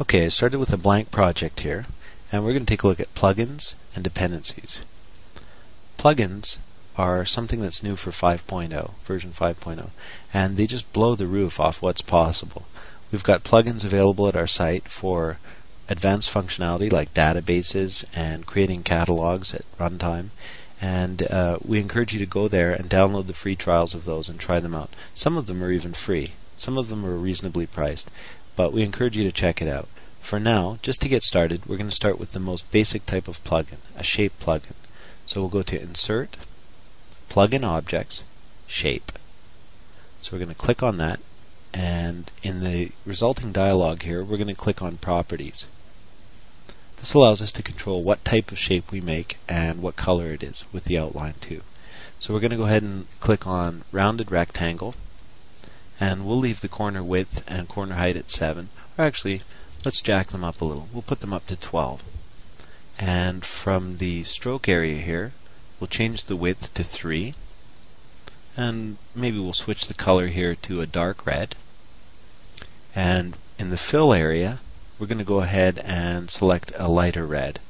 Okay, I started with a blank project here, and we're going to take a look at plugins and dependencies. Plugins are something that's new for 5.0, version 5.0, and they just blow the roof off what's possible. We've got plugins available at our site for advanced functionality like databases and creating catalogs at runtime, and we encourage you to go there and download the free trials of those and try them out. Some of them are even free. Some of them are reasonably priced, but we encourage you to check it out. For now, just to get started, we're going to start with the most basic type of plugin, a shape plugin. So we'll go to Insert, Plugin Objects, Shape. So we're going to click on that, and in the resulting dialog here, we're going to click on Properties. This allows us to control what type of shape we make and what color it is with the outline too. So we're going to go ahead and click on Rounded Rectangle, and we'll leave the corner width and corner height at 7, or actually let's jack them up a little. We'll put them up to 12. And from the stroke area here, we'll change the width to 3, and maybe we'll switch the color here to a dark red. And in the fill area, we're going to go ahead and select a lighter red.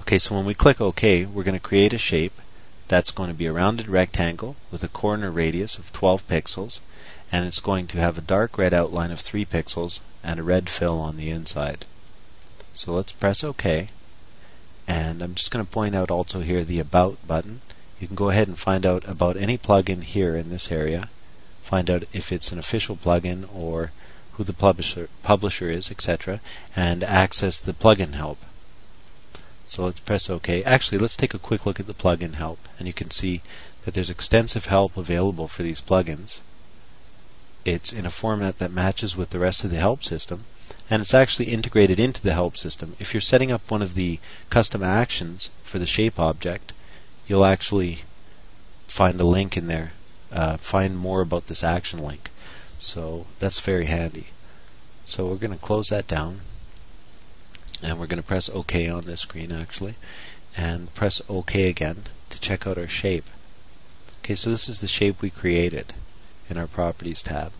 Okay, so when we click OK, we're going to create a shape that's going to be a rounded rectangle with a corner radius of 12 pixels, and it's going to have a dark red outline of 3 pixels and a red fill on the inside. So let's press OK, and I'm just going to point out also here the About button. You can go ahead and find out about any plugin here in this area, find out if it's an official plugin or who the publisher is, etc., and access the plugin help. So let's press OK. Actually, let's take a quick look at the plugin help, and you can see that there's extensive help available for these plugins. It's in a format that matches with the rest of the help system, and it's actually integrated into the help system. If you're setting up one of the custom actions for the shape object, you'll actually find a link in there, find more about this action link. So that's very handy. So we're going to close that down, and we're going to press OK on this screen actually, and press OK again to check out our shape. Okay, so this is the shape we created in our Properties tab.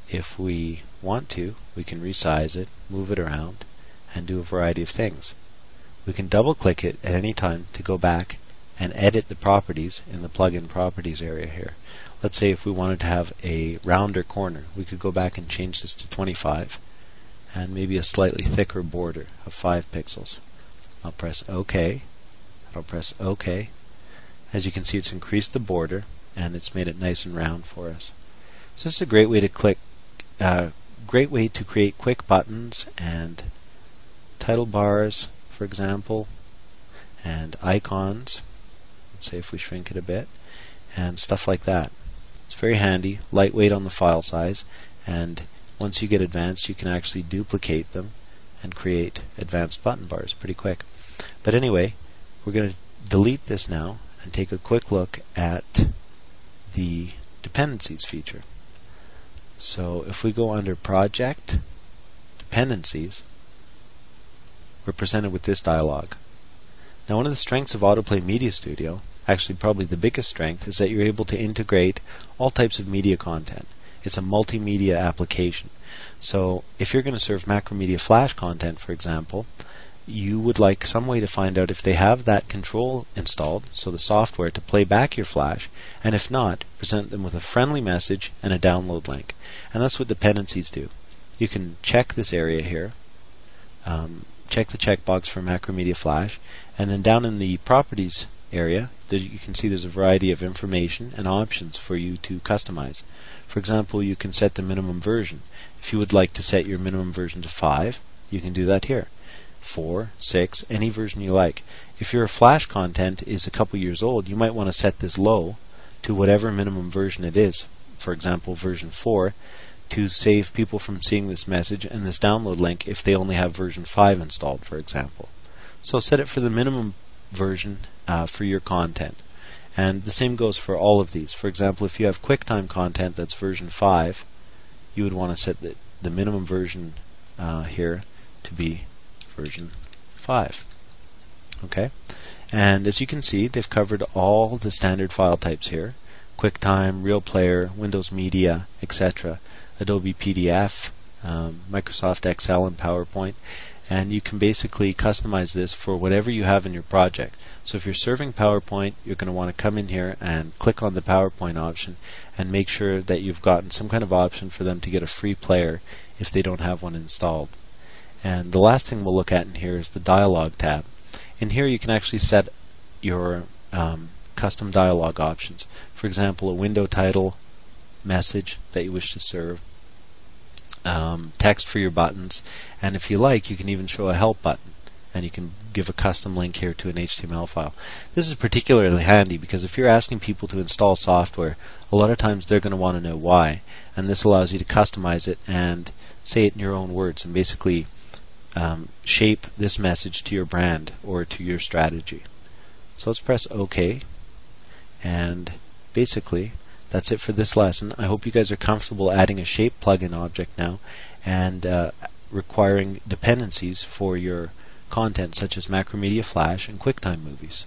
If we want to, we can resize it, move it around, and do a variety of things. We can double click it at any time to go back and edit the properties in the plugin properties area here. Let's say if we wanted to have a rounder corner, we could go back and change this to 25 and maybe a slightly thicker border of 5 pixels. I'll press OK, and I'll press OK. As you can see, it's increased the border and it's made it nice and round for us. So this is a great way to create quick buttons and title bars, for example, and icons. Let's say if we shrink it a bit, and stuff like that. It's very handy, lightweight on the file size, and once you get advanced, you can actually duplicate them and create advanced button bars pretty quick. But anyway, we're going to delete this now and take a quick look at the Dependencies feature. So if we go under Project, Dependencies, we're presented with this dialog. Now, one of the strengths of AutoPlay Media Studio, actually probably the biggest strength, is that you're able to integrate all types of media content. It's a multimedia application. So if you're going to serve Macromedia Flash content, for example, you would like some way to find out if they have that control installed, so the software to play back your Flash, and if not, present them with a friendly message and a download link. And that's what dependencies do. You can check this area here, check the checkbox for Macromedia Flash, and then down in the Properties area, you can see there's a variety of information and options for you to customize. For example, you can set the minimum version. If you would like to set your minimum version to 5, you can do that here. 4, 6, any version you like. If your Flash content is a couple years old, you might want to set this low to whatever minimum version it is. For example, version 4, to save people from seeing this message and this download link if they only have version 5 installed, for example. So set it for the minimum version for your content. And the same goes for all of these. For example, if you have QuickTime content that's version 5, you would want to set the minimum version here to be version 5. Okay? And as you can see, they've covered all the standard file types here. QuickTime, Real Player, Windows Media, etc. Adobe PDF, Microsoft Excel and PowerPoint, and you can basically customize this for whatever you have in your project. So if you're serving PowerPoint, you're going to want to come in here and click on the PowerPoint option and make sure that you've gotten some kind of option for them to get a free player if they don't have one installed. And the last thing we'll look at in here is the dialog tab. In here you can actually set your custom dialog options. For example, a window title, message that you wish to serve, text for your buttons, and if you like, you can even show a help button, and you can give a custom link here to an HTML file. This is particularly handy because if you're asking people to install software, a lot of times they're going to want to know why, and this allows you to customize it and say it in your own words and basically shape this message to your brand or to your strategy. So let's press OK, and basically that's it for this lesson. I hope you guys are comfortable adding a shape plugin object now and requiring dependencies for your content such as Macromedia Flash and QuickTime Movies.